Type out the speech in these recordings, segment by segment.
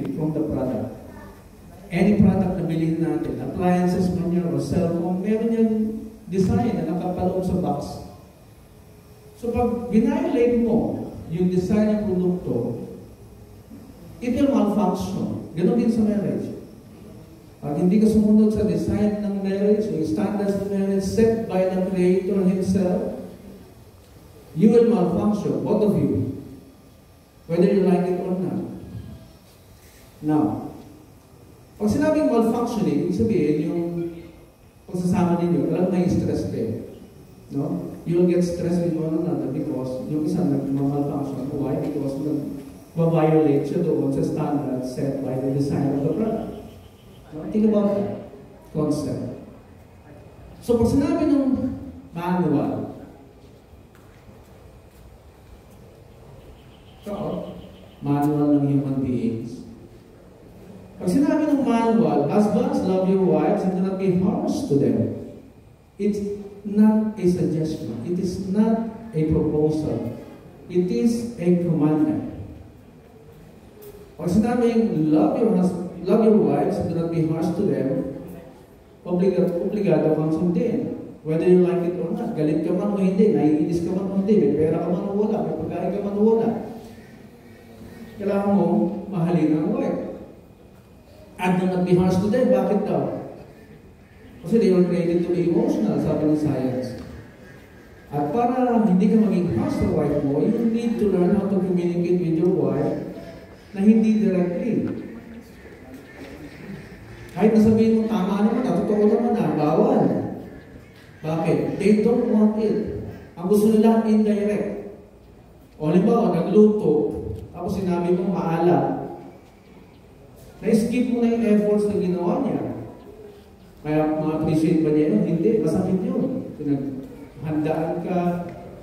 benefit from the product. Any product na bilhin natin, appliances man yan o cellphone, meron yung design na nakapaloob sa box. So pag binayolate mo yung design ng produkto, it will malfunction. Ganon din sa marriage. Pag hindi ka sumunod sa design ng marriage, yung standards ng marriage set by the Creator Himself, you will malfunction, both of you. Whether you like it or not. Now, pag sinabing malfunctioning, ibig sabihin yung pagsasama ninyo, alam may stress din. No? You'll get stressed with one another because yung isa nag-malfunction. Why? Because ma-violate siya doon sa standard set by the design of the product. No? Think about that concept. So pag sinabi ng manual, manual ng human beings. Pag sinabi ng manual, husbands, love your wives and do not be harsh to them. It's not a suggestion. It is not a proposal. It is a commandment. Pag sinabing, love your wives and do not be harsh to them, obligado kang sundin. Whether you like it or not. Galit ka man o hindi, naiinis ka man o hindi, may pera ka man o wala, may pagkain ka man o wala. Kailangan mo mahalin ang wife. And do not be harsh to them. Bakit daw? Kasi they were created to be emotional, sabi ng science. At para hindi ka maging harsh sa wife mo, you need to learn how to communicate with your wife na hindi directly. Kahit nasabihin mo, tama naman, totoo naman na, bawal. Bakit? They don't want it. Ang gusto nila, indirect. O halimbawa, nagluto, tapos sinabi mo, maalam. Na-skip mo na yung efforts na ginawa niya. Kaya ma-appreciate ba niya yun? Hindi, masakit yun. Pinaghandaan ka,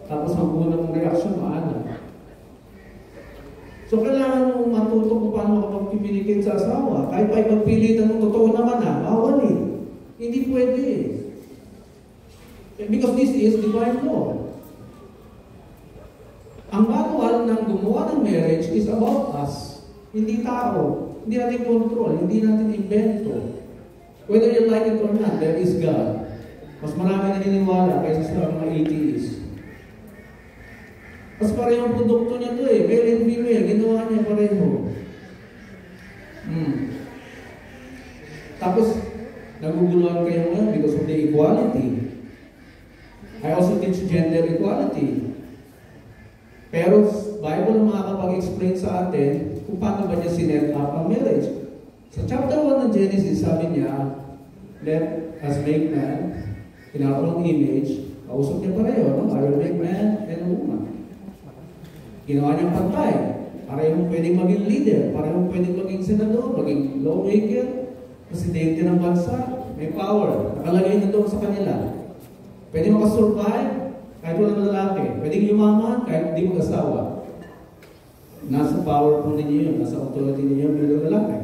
tapos ang unang reaction, maalam. So, kailangan mo matuto kung paano kapag-communicate sa asawa. Kahit pa ipagpilitan mo, totoo naman bawal eh. Hindi pwede eh. Because this is divine law. Ang manual ng gumawa ng marriage is about us. Hindi tao. Hindi natin control. Hindi natin invento. Whether you like it or not, there is God. Mas marami naniniwala kaysa sa mga atheists. Mas parehong produkto niya to eh. Male and female. Ginawa niya pareho. Tapos, naguguluhan kayo ngayon because of the equality. I also teach gender equality. Pero Bible ang makakapag-explain sa atin kung paano ba niya sinet up ang marriage. Sa chapter 1 ng Genesis, sabi niya, let us make man in our own image. Kausap niya pareho, no? I will make man and a woman. Ginawa niyang pantay. Parehong pwedeng maging leader, parehong pwedeng maging senador, maging lawmaker, presidente ng bansa, may power, nakalagay na doon sa kanila. Pwede makasurvive kahit walang lalaki. Pwedeng yumaman kahit hindi mag-asawa. Nasa power po ninyo yun, nasa authority ninyo bilang lalaki.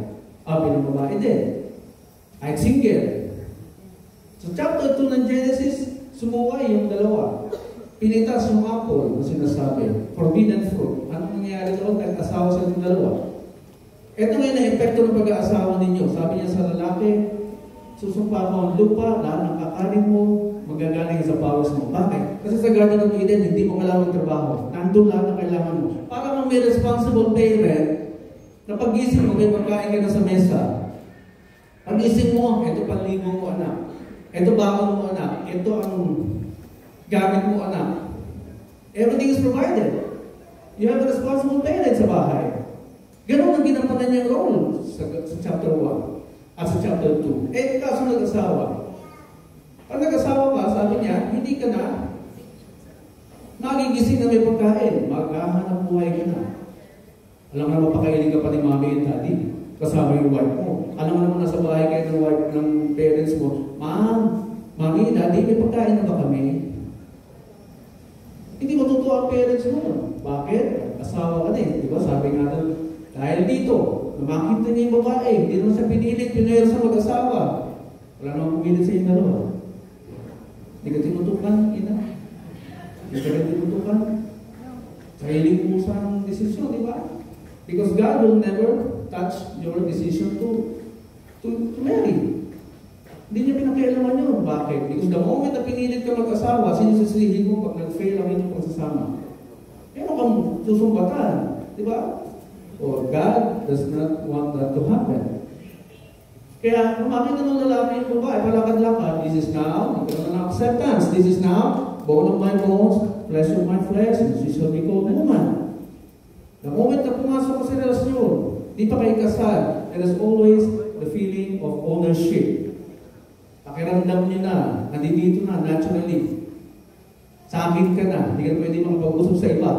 Bilang babae din. Kahit single. So chapter 2 ng Genesis, sumuway yung dalawa. Pinitas yung apple na sinasabi. Forbidden fruit. Anong nangyayari doon kahit asawa sa yung dalawa? Ito ngayon na epekto ng pag-aasawa ninyo. Sabi niya sa lalaki, susumpa mo ang lupa, lahat ng kakanin mo, magagaling sa powers mo. Bakit? Kasi sa Garden of Eden, hindi mo kailangan trabaho. Nandun lahat ng kailangan mo. Para mang may responsible parent, na pag-ising mo, may pagkain ka na sa mesa. Pag-ising mo, ito panligo mo, anak. Ito baon mo, anak. Ito ang gamit mo, anak. Everything is provided. You have a responsible parent sa bahay. Ganun ang ginampanan niyang role sa chapter 1 at sa chapter 2. Kaso nag-asawa. Pag nag-asawa ka, sabi niya, hindi ka na magigising na may pagkain. Maghahanap buhay ka na. Alam mo na mapakainin ka pa ni mami and daddy. Kasama yung wife mo. Alam mo naman nasa bahay kayo ng wife ng parents mo. Mami, daddy, may pagkain na ba kami? Hindi matutuwa ang parents mo. Bakit? Asawa ka na eh. Diba? Sabi nga doon, dahil dito, namakita niya yung babae. Hindi naman siya pinilit, pinayos sa mag-asawa. Wala naman pumilit sa inyo dalawa. Hindi ka tinutukan, ina. Hindi ka rin tinutukan. Sarili mo sa desisyon, di ba? Because God will never touch your decision to marry. Hindi niya pinakialaman yun. Bakit? Because the moment na pinilit ka mag-asawa, sinisisihin mo pag nag-fail ang inyong pagsasama. Kaya kang susumbatan. Di ba? Or God does not want that to happen. Kaya, kung makita ng lalaki yung babae, palakad-lakad, this is now, ikaw na acceptance. This is now, bone of my bones, flesh of my flesh, and she shall be called woman. The moment na pumasok ka sa relasyon, di pa kayo kasal, there is always the feeling of ownership. Pakiramdam niyo na, nandito na, naturally. Sa akin ka na, hindi ka pwede makapag-usap sa iba.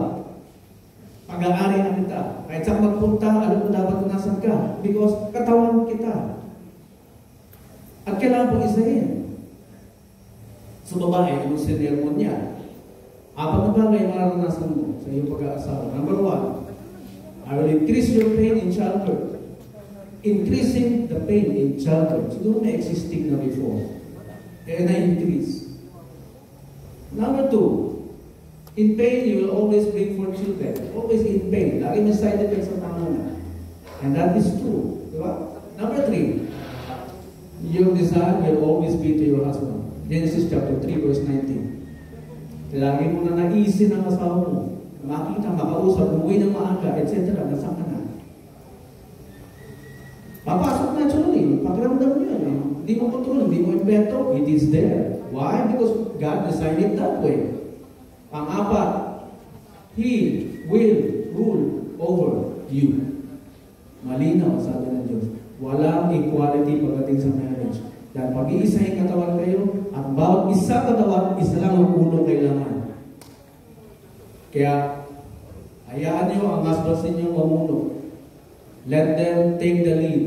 Pag-aari na kita. Kahit saan magpunta, alam mo dapat kung nasan ka. Because katawan kita. At kailangan pong isahin. Sa babae, anong sinermon niya? 4 na bagay mararanasan mo sa iyong pag-aasawa. Number 1, I will increase your pain in childbirth. Increasing the pain in childbirth. Siguro may existing na before. Kaya na-increase. Number 2, in pain, you will always bring forth children. Always in pain. Lagi may side effects sa pangalan. And that is true. Diba? Number 3, your desire will always be to your husband. Genesis chapter 3, verse 19. Lagi mo na naisin ang asawa mo. Makita, makausap, umuwi ng maaga, etc. Nasaan ka na? Papasok naturally. Pakiramdam mo yun. Hindi mo control, hindi mo invento. It is there. Why? Because God designed it that way. Pang-4, He will rule over you. Malinaw, sabi ng Diyos. Walang equality pagdating sa marriage. Dahil pag-iisa yung katawan kayo, at bawat isa katawan, isa lang ang ulo kailangan. Kaya, hayaan nyo ang husbands ninyo mamuno. Let them take the lead.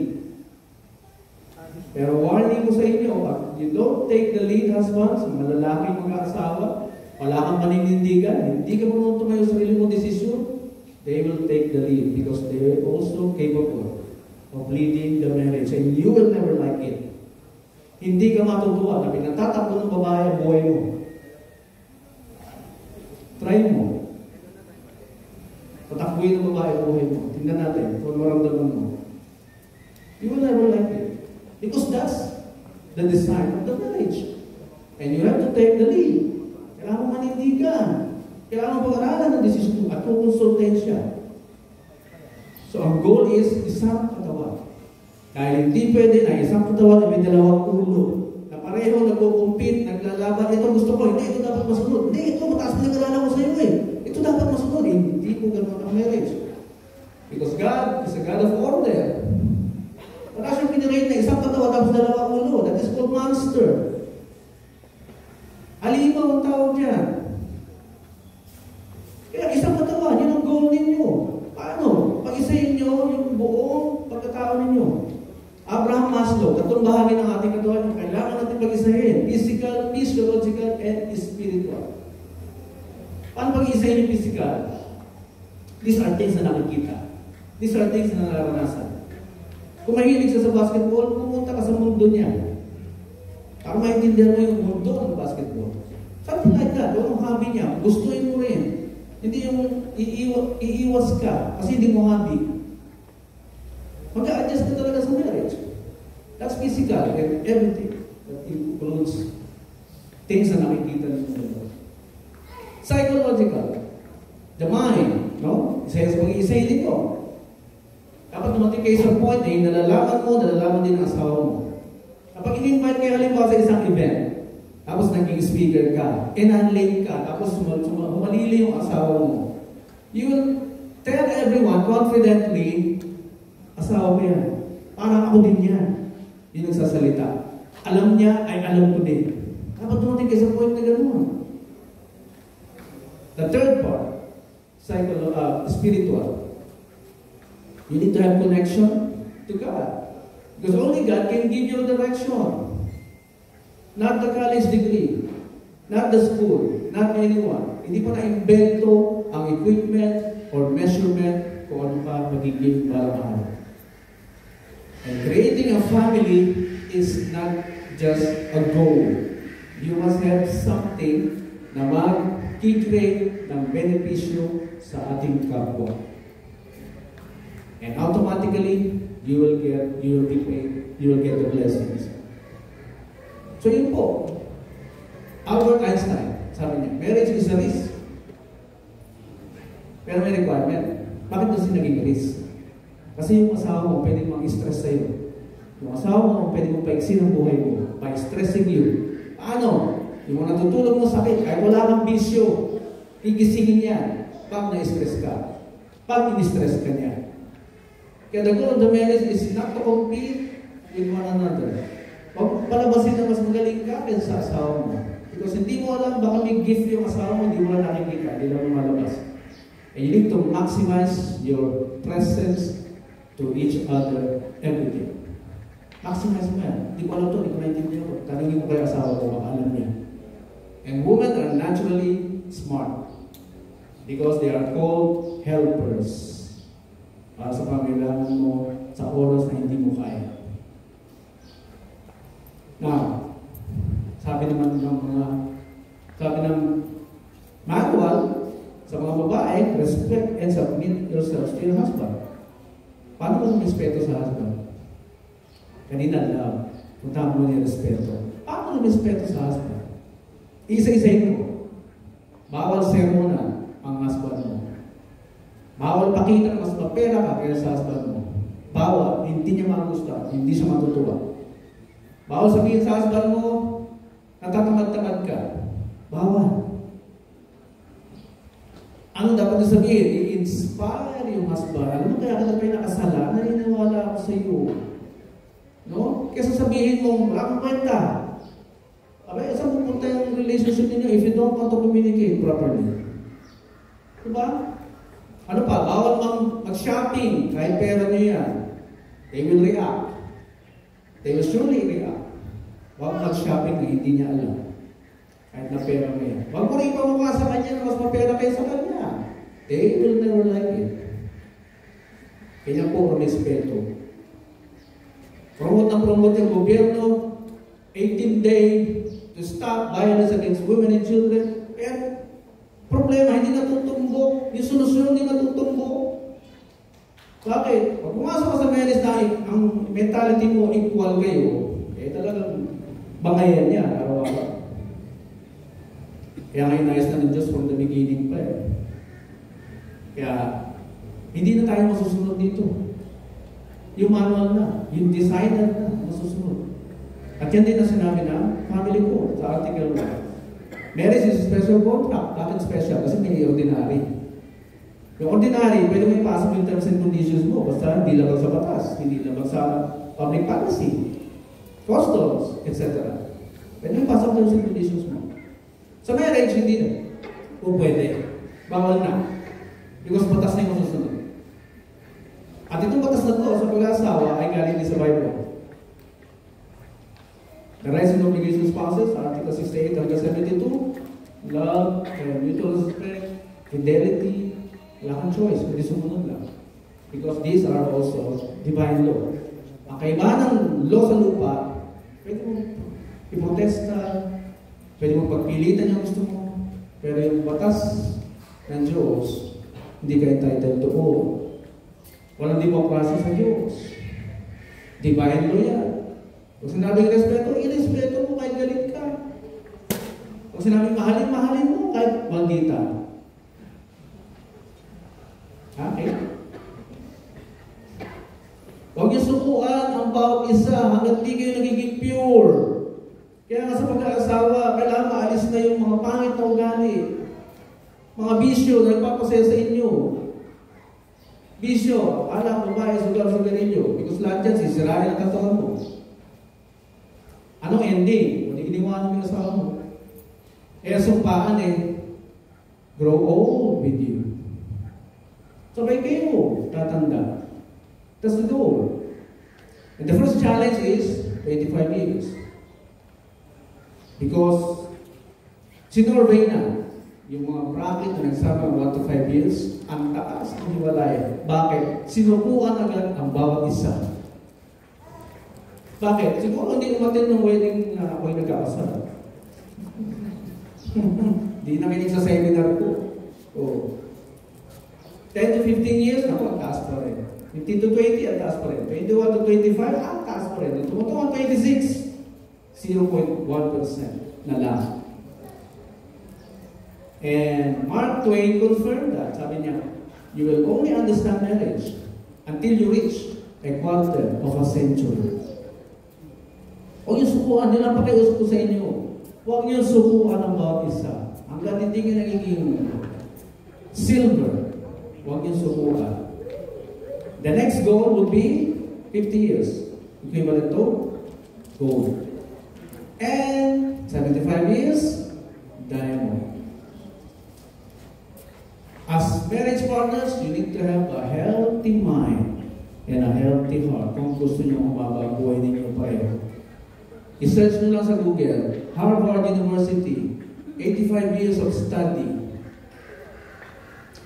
Pero warning ko sa inyo, you don't take the lead, husbands, malalaking mag-aasawa, wala kang maninindigan, hindi ka marunong tumayo sa sarili mong desisyon, they will take the lead because they are also capable of leading the marriage and you will never like it. Hindi ka matutuwa na pinatatakbo ng babae ang buhay mo. Try mo. Patakbuhin ng babae ang buhay mo. Tingnan natin kung maramdaman mo. You will never like it. Because that's the design of the marriage. And you have to take the lead. Kailangan mo manindigan. Kailangan mo pag-aralan ng desisyon at kukonsultin siya. So, ang goal is isang katawan. Dahil hindi pwede na isang katawan na may 2 ulo. Na pareho nagko-compete, naglalaban. Ito gusto ko, hindi, ito dapat masunod. Hindi, ito mataas na nag-alala ko sa iyo eh. Ito dapat masunod. Hindi po ganoon ang marriage. Because God is a God of order. Wala siyang pinirate na isang katawan tapos 2 ulo. That is called monster. Alimaw ang tawag dyan. Kaya isang katawan, yun ang goal ninyo. Paano? Pag-isayin nyo yung buong pagkatao ninyo. Abraham Maslow, 3 bahagi ng ating katawan, kailangan natin pag-isahin. Physical, physiological, and spiritual. Paano pag-isahin yung physical? These are things na nakikita. These are things na nararanasan. Kung mahilig siya sa basketball, pumunta ka sa mundo niya. Para maintindihan mo yung mundo ng basketball. Something like that. Yung hobby niya, gustuin mo rin. Hindi yung iiwas ka kasi hindi mo hobby. Mag-a-adjust ka talaga sa marriage. That's physical and everything that includes things na nakikita ninyo. Psychological. The mind, no? Isa sa pag-iisay dito. Dapat dumating kayo sa point na yung nalalaman din ang asawa mo. Kapag in-invite kayo halimbawa sa isang event, tapos naging speaker ka, in-unlate ka, tapos humalili yung asawa mo, you will tell everyone confidently, asawa ko yan. Parang ako din yan. Yung nagsasalita. Alam niya ay alam ko din. Dapat dumating kayo sa point na gano'n. The third part, spiritual. You need to have connection to God. Because only God can give you direction. Not the college degree. Not the school. Not anyone. Hindi pa na-invento ang equipment or measurement kung ano ka magiging balang. And creating a family is not just a goal. You must have something na mag-create ng benepisyo sa ating kapwa. And automatically, you will be paid, you will get the blessings. So yun po. Albert Einstein, sabi niya, marriage is a risk. Pero may requirement. Bakit doon siya naging risk? Kasi yung asawa mo, pwede mong stress sa'yo. Yung asawa mo, pwede mong paiksin ang buhay mo by stressing you. Paano? Yung mga natutulog mo sakit, kahit wala kang bisyo, igisingin yan pag na-stress ka. Pag in-stress ka niya. Kaya the goal of the marriage is not to compete with one another. Huwag palabasin na mas magaling ka kaysa sa asawa mo. Because hindi mo alam, baka may gift yung asawa mo, hindi mo lang nakikita, hindi lang malabas. And you need to maximize your presence to each other every day. Maximize mo yan. Hindi ko alam ito, hindi ko naintindihan ko. Tanungin ko kayo asawa ko, baka alam niya. And women are naturally smart because they are called helpers. Para sa pangailangan mo sa oras na hindi mo kaya. Now, sabi ng manual sa mga babae, respect and submit yourselves to your husband. Paano mo respeto sa husband? Kanina lang, kung tama mo niya respeto. Paano mo respeto sa husband? Isa-isahin mo. Bawal sermonan ang husband mo. Bawal pakita na mas mapera ka kaya sa husband mo. Bawal, hindi niya magustuhan, hindi siya matutuwa. Bawal sabihin sa husband mo, natatamad-tamad ka. Bawal. Ano dapat na sabihin? I-inspire yung husband. Alam mo kaya ka tayo nakasala, naniniwala ako sa iyo. No? Kesa sabihin mo, wala kang kwenta. Abay, saan pupunta yung relationship ninyo if you don't want to communicate properly? Diba? Ano pa? Bawal mag-shopping kahit pera nyo yan. They will react. They will surely react. Huwag mag-shopping na hindi niya alam. Kahit na pera mo yan. Huwag mo rin ipamukha sa kanya na mas mapera kayo sa kanya. They will never like it. Kanya po ang respeto. Promote yung gobyerno, 18th day to stop violence against women and children. Kaya problema, hindi natutumbok. Yung solusyon hindi natutumbok. Bakit? Pag pumasok ka sa marriage na ang mentality mo equal kayo, talagang bangayan niya araw-araw. Kaya ngayon nais na ng Diyos from the beginning pa eh. Kaya hindi na tayo masusunod dito. Yung manual na, yung decided na masusunod. At yan din na sinabi na family ko sa Article 1. Marriage is a special contract. Bakit special? Kasi may ordinary. Yung ordinary, pwede mo ipasok yung terms and conditions mo. Basta hindi labag sa batas, hindi labag sa public policy, customs, etc. Pwede mo ipasok terms and conditions mo. Sa marriage, hindi na. O pwede. Bawal na. Because batas na yung masusunod. At itong batas na to sa pag-aasawa ay galing din sa Bible. The rights and obligations spouses, Article 68 hanggang 72, love and mutual respect, fidelity, wala kang choice, pwede sumunod lang. Because these are also divine law. Ang kaibahan ng law sa lupa, pwede mo iprotesta, pwede mo pagpilitan yung gusto mo, pero yung batas ng Diyos, hindi ka entitled to own. Walang demokrasya sa Diyos. Divine law yan. Kung sinabing respeto, irespeto mo kahit galit ka. Kung sinabing mahalin, mahalin mo kahit banggita. Okay? Huwag niyo sukuan ang bawat isa hanggang di kayo nagiging pure. Kaya nga sa pag-aasawa, kailangan maalis na yung mga pangit na ugali. Mga bisyo na nagpapasaya sa inyo. Bisyo, anak, babae, sugar ninyo. Because lahat yan, sisirahin ang katawan mo. Anong ending? Kung iniwanan mo yung asawa mo. Sumpaan grow old with you. Sabay kayo, tatanda. That's the goal. And the first challenge is 25 years. Because sinorvey na yung mga bracket na nagsama 1 to 5 years, ang taas ng hiwalay. Bakit? Sinukuan agad ang bawat isa. Bakit? Siguro hindi umatin ng wedding na ako'y nagkakasal. Hindi nakinig sa seminar ko. 10 to 15 years, ako ang taas pa rin. 15 to 20, ang taas pa rin. 21 to 25, ang taas pa rin. Tumutungan 26, 0.1% na lang. And Mark Twain confirmed that. Sabi niya, you will only understand marriage until you reach a quarter of a century. Huwag yung sukuan, nilang pakiusap ko sa inyo. Huwag yung sukuan ng bawat isa. Hanggang hindi ka nagiging silver, huwag yung sukuan. The next goal would be 50 years. Equivalent to gold. And 75 years, diamond. As marriage partners, you need to have a healthy mind and a healthy heart. Kung gusto nyo mababaguhin ninyo pareho. I-search nyo lang sa Google, Harvard University, 85 years of study.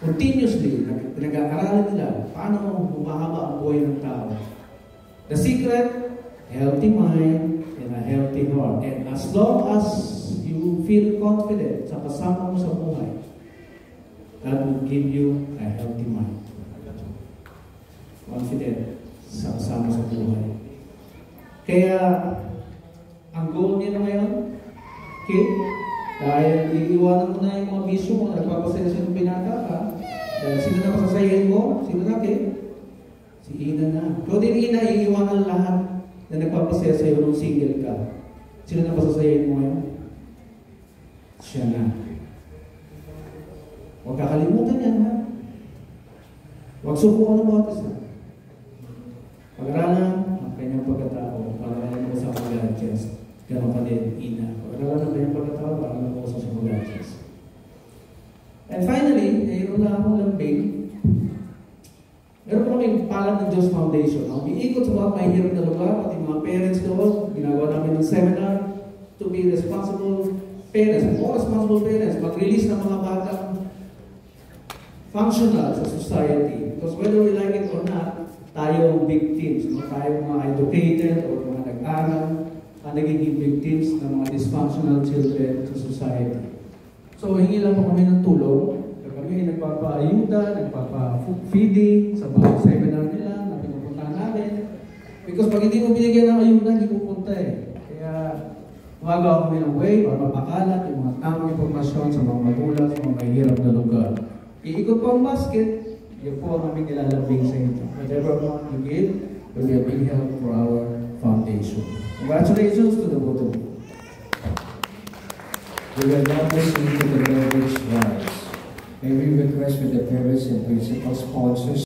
Continuously, pinag-aaralan nila paano humahaba ang buhay ng tao. The secret, healthy mind and a healthy heart. And as long as you feel confident sa kasama mo sa buhay, that will give you a healthy mind. Confident sa kasama sa buhay. Kaya, ang goal niya na ngayon, okay, dahil iiwanan mo na yung mga bisyo mo, nagpapasaya sa yung binata ka, dahil sino na pasasayahin mo? Sino na, okay? Si Ina na. Kung din Ina, iiwanan lahat na nagpapasaya sa iyo nung single ka. Sino na pasasayahin mo ngayon? Siya na. Huwag kakalimutan yan, ha? Huwag subukan ng bawat isa. Pag-aralan ang kanyang pagkatao, pag-aralan mo sa mag-adjust. Ganon pa din, Ina. Pag-aralan ang kanyang pagkatao, pag-aralan mo sa mag-adjust. And finally, mayroon na akong lambing. Meron kaming Palad ng Diyos Foundation. Umiikot sa mga mahirap na lugar, pati mga parents doon, ginagawa namin ng seminar to be responsible parents, more responsible parents, mag-release ng mga batang functional sa society. Because whether we like it or not, tayo victims. Tayo mga educated or mga nag-aral, nagiging victims ng mga dysfunctional children sa society. So, hingi lang po kami ng tulong. Kami nagpapa-ayuda, nagpapa-feeding sa mga seminar nila na pinupunta namin. Because pag hindi mo binigyan ng ayuda, hindi pupunta eh. Kaya, gumagawa kami ng way para mapakalat yung mga tamang impormasyon sa mga magulang, sa mga mahirap na lugar. Iikot po ang basket, yun po ang aming nilalambing sa inyo. Whatever amount you give will be a big help for our foundation. Congratulations to the both of you. We will now proceed to the marriage rites. May we request for the parents and principal sponsors